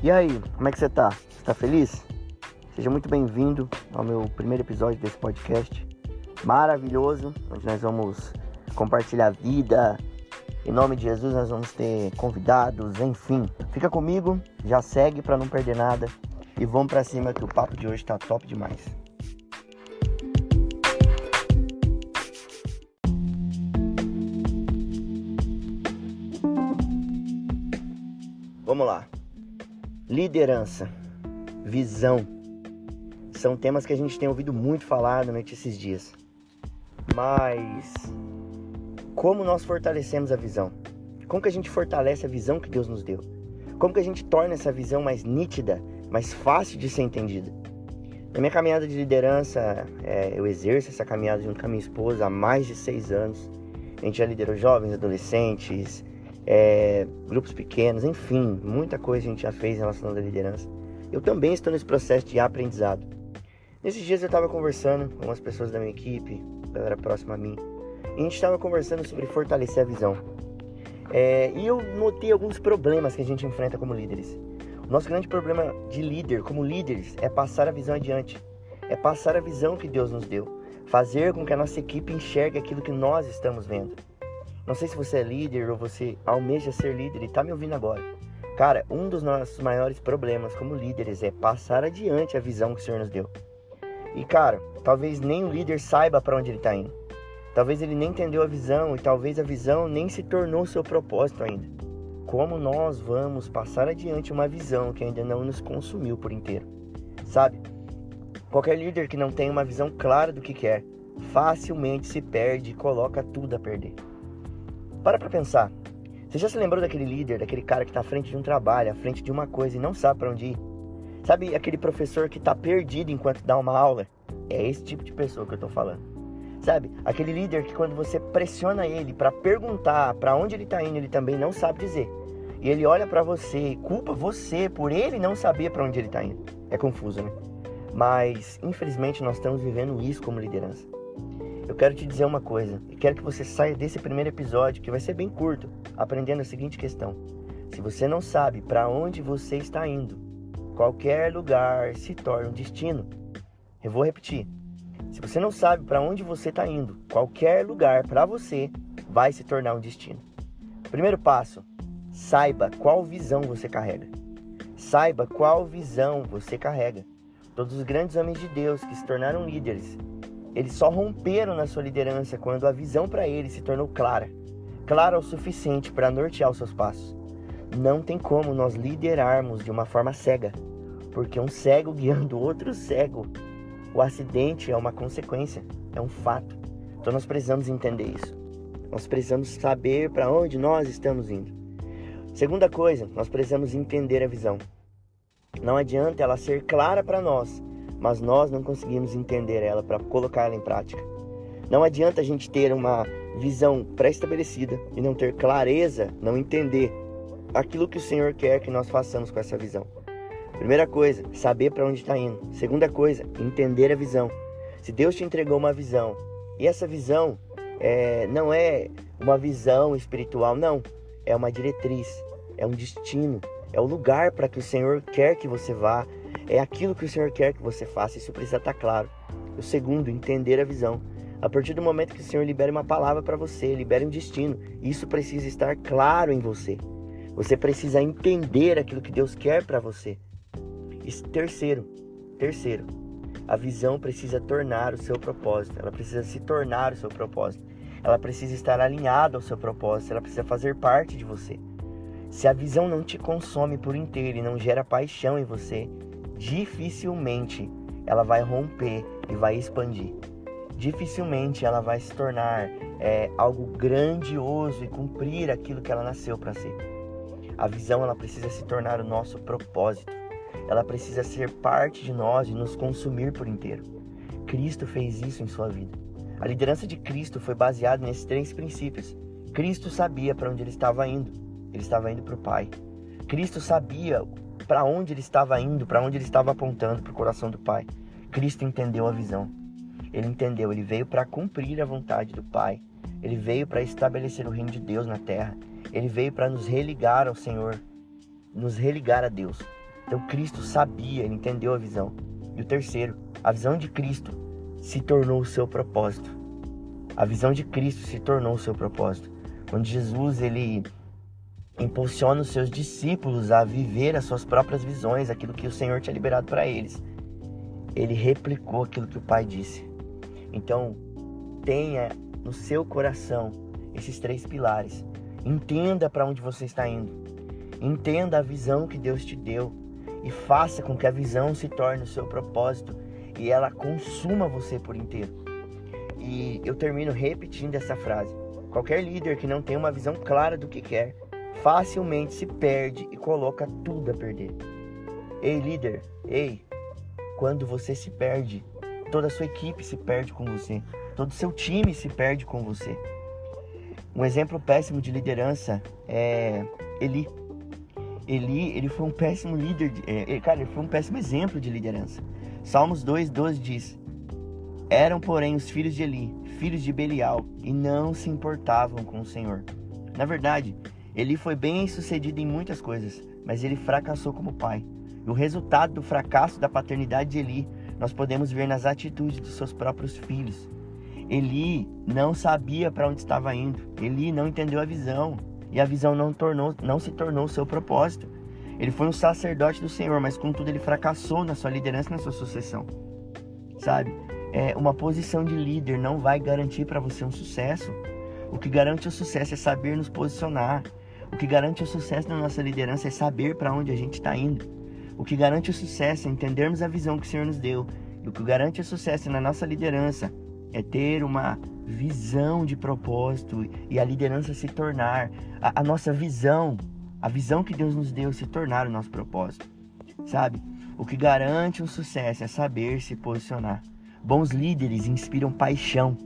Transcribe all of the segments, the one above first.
E aí, como é que você tá? Você tá feliz? Seja muito bem-vindo ao meu primeiro episódio desse podcast maravilhoso, onde nós vamos compartilhar a vida. Em nome de Jesus, nós vamos ter convidados, enfim. Fica comigo, já segue para não perder nada e vamos para cima que o papo de hoje tá top demais. Vamos lá. Liderança, visão, são temas que a gente tem ouvido muito falar durante esses dias. Mas como nós fortalecemos a visão? Como que a gente fortalece a visão que Deus nos deu? Como que a gente torna essa visão mais nítida, mais fácil de ser entendida? Na minha caminhada de liderança, eu exerço essa caminhada junto com a minha esposa há mais de 6 anos. A gente já liderou jovens, adolescentes, grupos pequenos, enfim, muita coisa a gente já fez em relação à liderança. Eu também estou nesse processo de aprendizado. Nesses dias eu estava conversando com umas pessoas da minha equipe, galera próxima a mim, e a gente estava conversando sobre fortalecer a visão. E eu notei alguns problemas que a gente enfrenta como líderes. O nosso grande problema de líder, como líderes, é passar a visão adiante. É passar a visão que Deus nos deu. Fazer com que a nossa equipe enxergue aquilo que nós estamos vendo. Não sei se você é líder ou você almeja ser líder e está me ouvindo agora. Cara, um dos nossos maiores problemas como líderes é passar adiante a visão que o Senhor nos deu. E cara, talvez nem o líder saiba para onde ele está indo. Talvez ele nem entendeu a visão e talvez a visão nem se tornou seu propósito ainda. Como nós vamos passar adiante uma visão que ainda não nos consumiu por inteiro? Sabe? Qualquer líder que não tem uma visão clara do que quer, facilmente se perde e coloca tudo a perder. Para pensar. Você já se lembrou daquele líder, daquele cara que está à frente de um trabalho, à frente de uma coisa e não sabe para onde ir? Sabe aquele professor que está perdido enquanto dá uma aula? É esse tipo de pessoa que eu estou falando. Sabe? Aquele líder que quando você pressiona ele para perguntar para onde ele está indo, ele também não sabe dizer. E ele olha para você e culpa você por ele não saber para onde ele está indo. É confuso, né? Mas, infelizmente, nós estamos vivendo isso como liderança. Eu quero te dizer uma coisa, e quero que você saia desse primeiro episódio, que vai ser bem curto, aprendendo a seguinte questão. Se você não sabe para onde você está indo, qualquer lugar se torna um destino. Eu vou repetir. Se você não sabe para onde você está indo, qualquer lugar para você vai se tornar um destino. Primeiro passo, saiba qual visão você carrega. Saiba qual visão você carrega. Todos os grandes homens de Deus que se tornaram líderes, eles só romperam na sua liderança quando a visão para eles se tornou clara. Clara o suficiente para nortear os seus passos. Não tem como nós liderarmos de uma forma cega, porque um cego guiando outro cego. O acidente é uma consequência, é um fato. Então nós precisamos entender isso. Nós precisamos saber para onde nós estamos indo. Segunda coisa, nós precisamos entender a visão. Não adianta ela ser clara para nós, mas nós não conseguimos entender ela para colocar ela em prática. Não adianta a gente ter uma visão pré-estabelecida e não ter clareza, não entender aquilo que o Senhor quer que nós façamos com essa visão. Primeira coisa, saber para onde está indo. Segunda coisa, entender a visão. Se Deus te entregou uma visão, e essa visão não é uma visão espiritual, não. É uma diretriz, é um destino, é o lugar para que o Senhor quer que você vá, é aquilo que o Senhor quer que você faça, isso precisa estar claro. O segundo, entender a visão. A partir do momento que o Senhor libere uma palavra para você, libere um destino, isso precisa estar claro em você. Você precisa entender aquilo que Deus quer para você. E terceiro, a visão precisa tornar o seu propósito, ela precisa se tornar o seu propósito, ela precisa estar alinhada ao seu propósito, ela precisa fazer parte de você. Se a visão não te consome por inteiro e não gera paixão em você, dificilmente ela vai romper e vai expandir. Dificilmente ela vai se tornar algo grandioso e cumprir aquilo que ela nasceu para ser. A visão ela precisa se tornar o nosso propósito. Ela precisa ser parte de nós e nos consumir por inteiro. Cristo fez isso em sua vida. A liderança de Cristo foi baseada nesses 3 princípios. Cristo sabia para onde ele estava indo. Ele estava indo para o Pai. Cristo sabia para onde ele estava indo, para onde ele estava apontando, para o coração do Pai. Cristo entendeu a visão. Ele entendeu, ele veio para cumprir a vontade do Pai. Ele veio para estabelecer o reino de Deus na terra. Ele veio para nos religar ao Senhor, nos religar a Deus. Então Cristo sabia, ele entendeu a visão. E o terceiro, a visão de Cristo se tornou o seu propósito. A visão de Cristo se tornou o seu propósito. Quando Jesus, ele impulsiona os seus discípulos a viver as suas próprias visões, aquilo que o Senhor tinha liberado para eles, ele replicou aquilo que o Pai disse. Então, tenha no seu coração esses 3 pilares. Entenda para onde você está indo. Entenda a visão que Deus te deu e faça com que a visão se torne o seu propósito e ela consuma você por inteiro. E eu termino repetindo essa frase. Qualquer líder que não tem uma visão clara do que quer, facilmente se perde e coloca tudo a perder. Ei, líder, quando você se perde, toda a sua equipe se perde com você. Todo o seu time se perde com você. Um exemplo péssimo de liderança é Eli. Ele foi um péssimo líder, ele foi um péssimo exemplo de liderança. Salmos 2:12 diz: eram, porém, os filhos de Eli, filhos de Belial, e não se importavam com o Senhor. Na verdade, Eli foi bem sucedido em muitas coisas, mas ele fracassou como pai. E o resultado do fracasso da paternidade de Eli, nós podemos ver nas atitudes dos seus próprios filhos. Eli não sabia para onde estava indo. Eli não entendeu a visão. E a visão não se tornou o seu propósito. Ele foi um sacerdote do Senhor, mas contudo ele fracassou na sua liderança e na sua sucessão. Sabe? Uma posição de líder não vai garantir para você um sucesso. O que garante o sucesso é saber nos posicionar. O que garante o sucesso na nossa liderança é saber para onde a gente está indo. O que garante o sucesso é entendermos a visão que o Senhor nos deu. E o que garante o sucesso na nossa liderança é ter uma visão de propósito e a liderança se tornar a nossa visão, a visão que Deus nos deu se tornar o nosso propósito, sabe? O que garante um sucesso é saber se posicionar. Bons líderes inspiram paixão.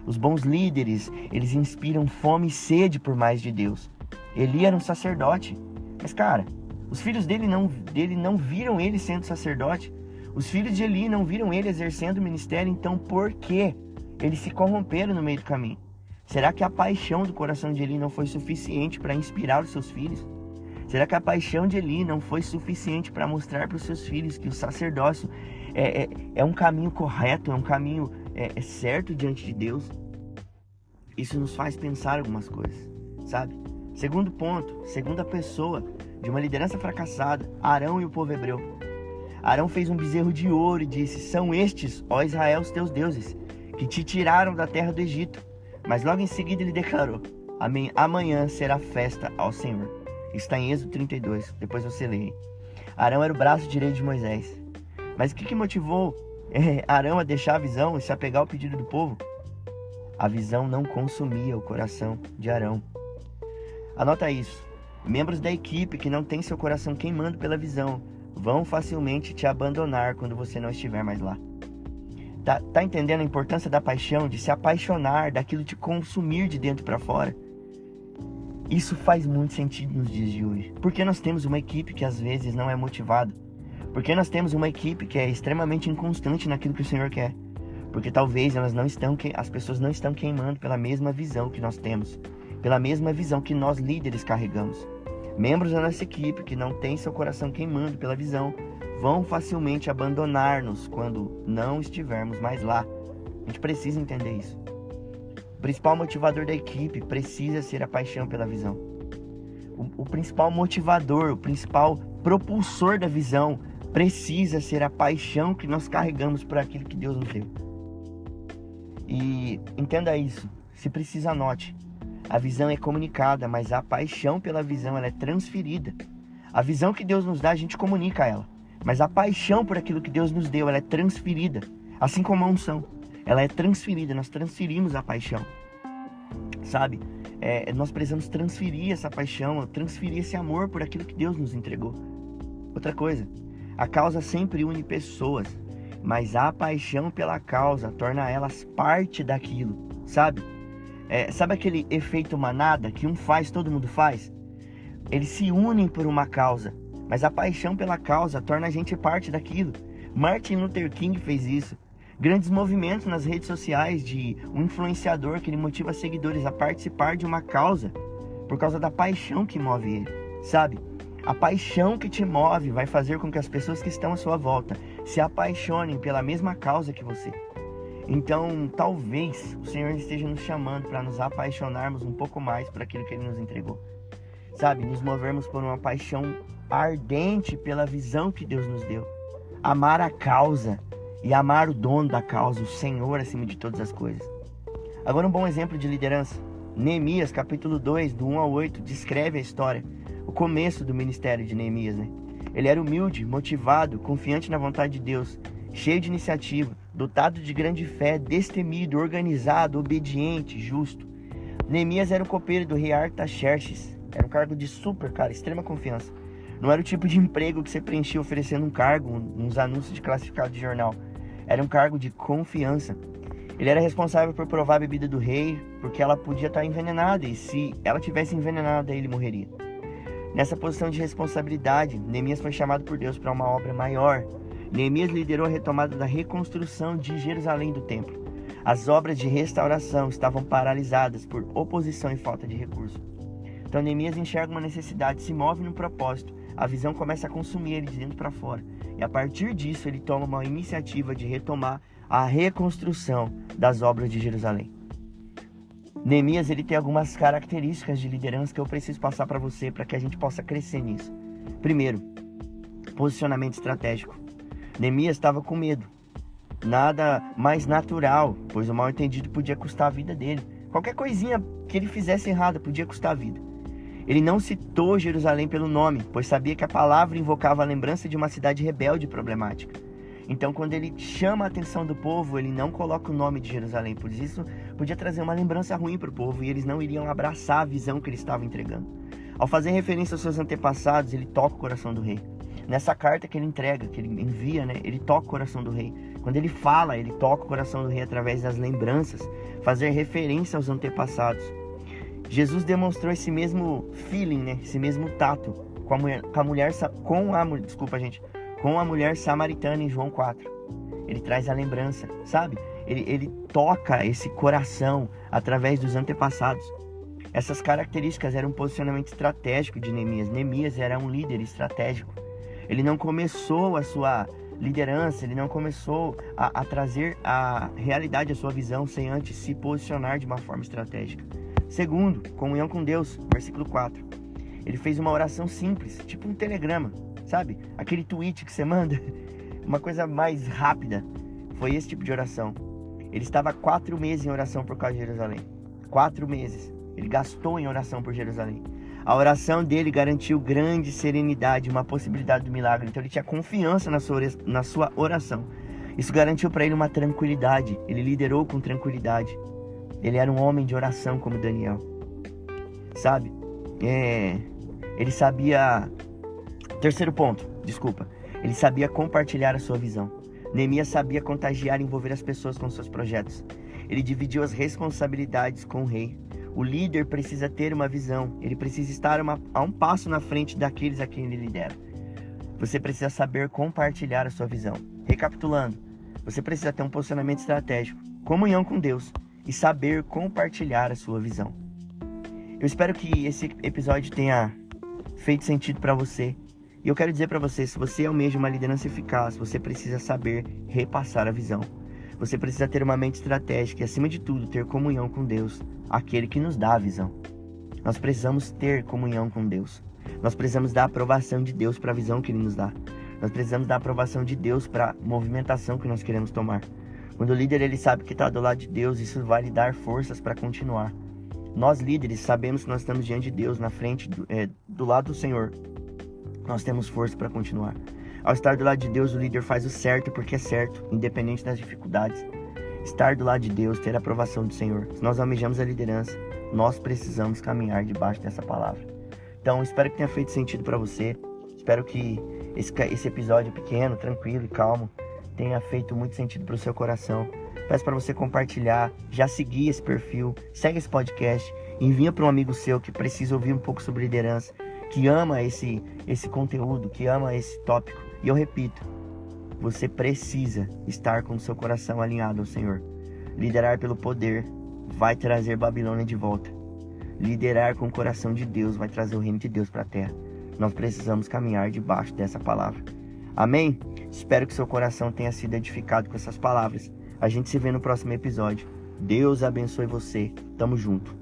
Os bons líderes, eles inspiram fome e sede por mais de Deus. Eli era um sacerdote, mas cara, os filhos dele não viram ele sendo sacerdote. Os filhos de Eli não viram ele exercendo o ministério, então por quê? Eles se corromperam no meio do caminho. Será que a paixão do coração de Eli não foi suficiente para inspirar os seus filhos? Será que a paixão de Eli não foi suficiente para mostrar para os seus filhos que o sacerdócio é um caminho correto, é um caminho certo diante de Deus? Isso nos faz pensar algumas coisas, sabe? Segundo ponto, segunda pessoa de uma liderança fracassada, Arão e o povo hebreu. Arão fez um bezerro de ouro e disse: são estes, ó Israel, os teus deuses, que te tiraram da terra do Egito. Mas logo em seguida ele declarou: amanhã será festa ao Senhor. Está em Êxodo 32, depois você lê. Arão era o braço direito de Moisés. Mas o que motivou Arão a deixar a visão e se apegar ao pedido do povo? A visão não consumia o coração de Arão. Anota isso. Membros da equipe que não têm seu coração queimando pela visão vão facilmente te abandonar quando você não estiver mais lá. Tá entendendo a importância da paixão, de se apaixonar, daquilo te consumir de dentro para fora? Isso faz muito sentido nos dias de hoje. Porque nós temos uma equipe que às vezes não é motivada. Porque nós temos uma equipe que é extremamente inconstante naquilo que o Senhor quer. Porque talvez as pessoas não estão queimando pela mesma visão que nós temos. Pela mesma visão que nós líderes carregamos. Membros da nossa equipe que não têm seu coração queimando pela visão vão facilmente abandonar-nos quando não estivermos mais lá. A gente precisa entender isso. O principal motivador da equipe precisa ser a paixão pela visão. O principal motivador, o principal propulsor da visão precisa ser a paixão que nós carregamos por aquilo que Deus nos deu. E entenda isso. Se precisa, anote. A visão é comunicada, mas a paixão pela visão ela é transferida. A visão que Deus nos dá, a gente comunica ela. Mas a paixão por aquilo que Deus nos deu, ela é transferida. Assim como a unção. Ela é transferida, nós transferimos a paixão. Sabe? Nós precisamos transferir essa paixão, transferir esse amor por aquilo que Deus nos entregou. Outra coisa, a causa sempre une pessoas, mas a paixão pela causa torna elas parte daquilo, sabe? Sabe aquele efeito manada que um faz, todo mundo faz? Eles se unem por uma causa, mas a paixão pela causa torna a gente parte daquilo. Martin Luther King fez isso. Grandes movimentos nas redes sociais de um influenciador que ele motiva seguidores a participar de uma causa por causa da paixão que move ele, sabe? A paixão que te move vai fazer com que as pessoas que estão à sua volta se apaixonem pela mesma causa que você. Então, talvez o Senhor esteja nos chamando para nos apaixonarmos um pouco mais por aquilo que Ele nos entregou. Sabe, nos movermos por uma paixão ardente pela visão que Deus nos deu. Amar a causa e amar o dono da causa, o Senhor acima de todas as coisas. Agora um bom exemplo de liderança. Neemias, capítulo 2, do 1 ao 8, descreve a história, o começo do ministério de Neemias, né? Ele era humilde, motivado, confiante na vontade de Deus, cheio de iniciativa, dotado de grande fé, destemido, organizado, obediente, justo. Neemias era o copeiro do rei Artaxerxes. Era um cargo de extrema confiança. Não era o tipo de emprego que você preenchia oferecendo um cargo, uns anúncios de classificado de jornal. Era um cargo de confiança. Ele era responsável por provar a bebida do rei, porque ela podia estar envenenada, e se ela tivesse envenenada, ele morreria. Nessa posição de responsabilidade, Neemias foi chamado por Deus para uma obra maior. Neemias liderou a retomada da reconstrução de Jerusalém do templo. As obras de restauração estavam paralisadas por oposição e falta de recursos. Então Neemias enxerga uma necessidade, se move no propósito, a visão começa a consumir ele de dentro para fora. E a partir disso ele toma uma iniciativa de retomar a reconstrução das obras de Jerusalém. Neemias ele tem algumas características de liderança que eu preciso passar para você, para que a gente possa crescer nisso. Primeiro, posicionamento estratégico. Neemias estava com medo. Nada mais natural, pois o mal entendido podia custar a vida dele. Qualquer coisinha que ele fizesse errada podia custar a vida. Ele não citou Jerusalém pelo nome, pois sabia que a palavra invocava a lembrança de uma cidade rebelde e problemática. Então, quando ele chama a atenção do povo, ele não coloca o nome de Jerusalém, pois isso podia trazer uma lembrança ruim para o povo e eles não iriam abraçar a visão que ele estava entregando. Ao fazer referência aos seus antepassados, ele toca o coração do rei. Nessa carta que ele entrega, que ele envia, ele toca o coração do rei. Quando ele fala, ele toca o coração do rei através das lembranças, fazer referência aos antepassados. Jesus demonstrou esse mesmo feeling, esse mesmo tato com a mulher samaritana em João 4. Ele traz a lembrança, sabe? Ele toca esse coração através dos antepassados. Essas características eram um posicionamento estratégico de Neemias. Neemias era um líder estratégico. Ele não começou a sua liderança, ele não começou a trazer a realidade, a sua visão, sem antes se posicionar de uma forma estratégica. Segundo, comunhão com Deus, versículo 4. Ele fez uma oração simples, tipo um telegrama, sabe? Aquele tweet que você manda, uma coisa mais rápida. Foi esse tipo de oração. Ele estava 4 meses em oração por causa de Jerusalém. 4 meses. Ele gastou em oração por Jerusalém. A oração dele garantiu grande serenidade, uma possibilidade do milagre. Então ele tinha confiança na sua oração. Isso garantiu para ele uma tranquilidade. Ele liderou com tranquilidade. Ele era um homem de oração como Daniel. Sabe? Ele sabia... Terceiro ponto, desculpa. Ele sabia compartilhar a sua visão. Neemias sabia contagiar e envolver as pessoas com seus projetos. Ele dividiu as responsabilidades com o rei. O líder precisa ter uma visão. Ele precisa estar a um passo na frente daqueles a quem ele lidera. Você precisa saber compartilhar a sua visão. Recapitulando, você precisa ter um posicionamento estratégico, comunhão com Deus e saber compartilhar a sua visão. Eu espero que esse episódio tenha feito sentido para você. E eu quero dizer para você, se você almeja uma liderança eficaz, você precisa saber repassar a visão. Você precisa ter uma mente estratégica e, acima de tudo, ter comunhão com Deus, aquele que nos dá a visão. Nós precisamos ter comunhão com Deus. Nós precisamos da aprovação de Deus para a visão que Ele nos dá. Nós precisamos da aprovação de Deus para a movimentação que nós queremos tomar. Quando o líder ele sabe que está do lado de Deus, isso vai lhe dar forças para continuar. Nós líderes sabemos que nós estamos diante de Deus, na frente, do lado do Senhor. Nós temos força para continuar. Ao estar do lado de Deus, o líder faz o certo porque é certo, independente das dificuldades. Estar do lado de Deus, ter a aprovação do Senhor. Se nós almejamos a liderança, nós precisamos caminhar debaixo dessa palavra. Então, espero que tenha feito sentido para você. Espero que esse episódio pequeno, tranquilo e calmo tenha feito muito sentido para o seu coração. Peço para você compartilhar, já seguir esse perfil, segue esse podcast, envia para um amigo seu que precisa ouvir um pouco sobre liderança, que ama esse conteúdo, que ama esse tópico. E eu repito, você precisa estar com o seu coração alinhado ao Senhor. Liderar pelo poder vai trazer Babilônia de volta. Liderar com o coração de Deus vai trazer o reino de Deus para a terra. nós precisamos caminhar debaixo dessa palavra. Amém? Espero que seu coração tenha sido edificado com essas palavras. A gente se vê no próximo episódio. Deus abençoe você. Tamo junto.